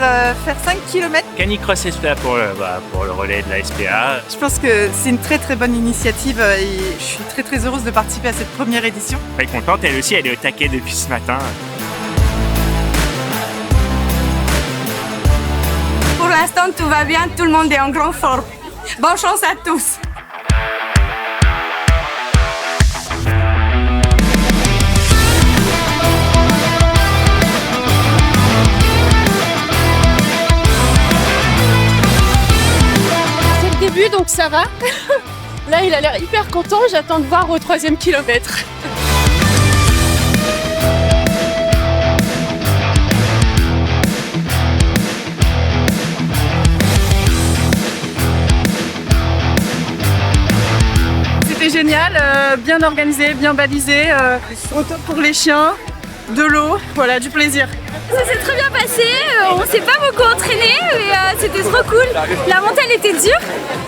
faire 5 km. Canicross SPA pour le relais de la SPA. Je pense que c'est une très très bonne initiative et je suis très très heureuse de participer à cette première édition. Très contente, elle aussi, elle est au taquet depuis ce matin. Pour l'instant, tout va bien, tout le monde est en grande forme. Bonne chance à tous. Début, donc ça va. Là il a l'air hyper content, j'attends de voir au 3e kilomètre. C'était génial, bien organisé, bien balisé, au top pour les chiens, de l'eau, voilà, du plaisir. Ça s'est très bien passé, on s'est pas beaucoup entraîné, mais c'était trop cool. La montée elle était dure,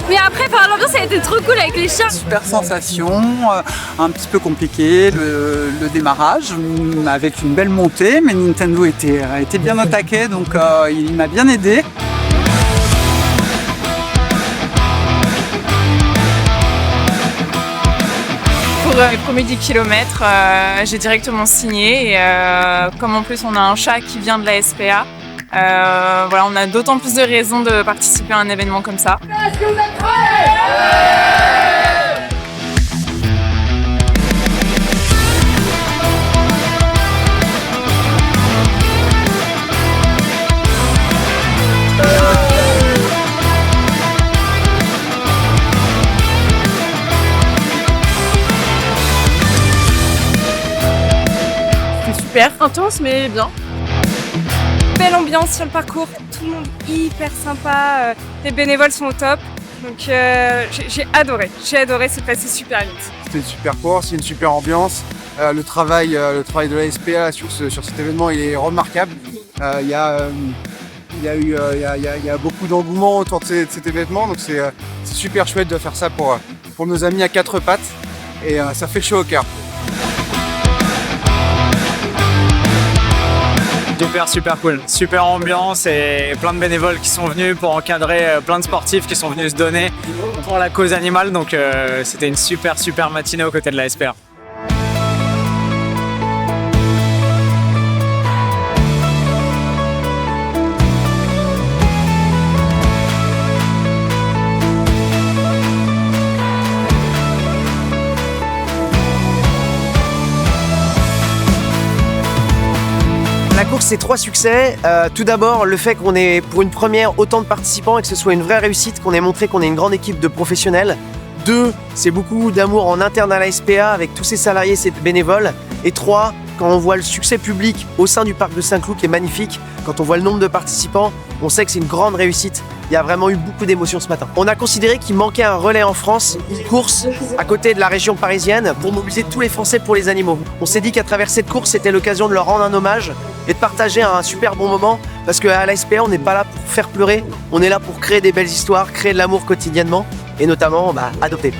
mais après l'ambiance elle était trop cool avec les chiens. Super sensation, un petit peu compliqué le démarrage, avec une belle montée, mais Nintendo était bien au taquet, donc il m'a bien aidé. Pour les premiers 10 km, j'ai directement signé et comme en plus on a un chat qui vient de la SPA, voilà, on a d'autant plus de raisons de participer à un événement comme ça. Super intense mais bien. Belle ambiance sur le parcours, tout le monde hyper sympa, les bénévoles sont au top. Donc j'ai adoré, c'est passé super vite. C'était une super course, c'est une super ambiance. Le travail de la SPA sur cet événement il est remarquable. Il y a beaucoup d'engouement autour de cet événement, donc c'est super chouette de faire ça pour nos amis à quatre pattes et ça fait chaud au cœur. Super cool, super ambiance et plein de bénévoles qui sont venus pour encadrer plein de sportifs qui sont venus se donner pour la cause animale, donc c'était une super matinée aux côtés de la SPA. La course, c'est 3 succès. Tout d'abord, le fait qu'on ait pour une première autant de participants et que ce soit une vraie réussite, qu'on ait montré qu'on est une grande équipe de professionnels. 2, c'est beaucoup d'amour en interne à la SPA avec tous ses salariés, ses bénévoles. Et 3, quand on voit le succès public au sein du parc de Saint-Cloud qui est magnifique, quand on voit le nombre de participants, on sait que c'est une grande réussite. Il y a vraiment eu beaucoup d'émotions ce matin. On a considéré qu'il manquait un relais en France, une course à côté de la région parisienne pour mobiliser tous les Français pour les animaux. On s'est dit qu'à travers cette course, c'était l'occasion de leur rendre un hommage et de partager un super bon moment parce qu'à la SPA, on n'est pas là pour faire pleurer, on est là pour créer des belles histoires, créer de l'amour quotidiennement et notamment adopter.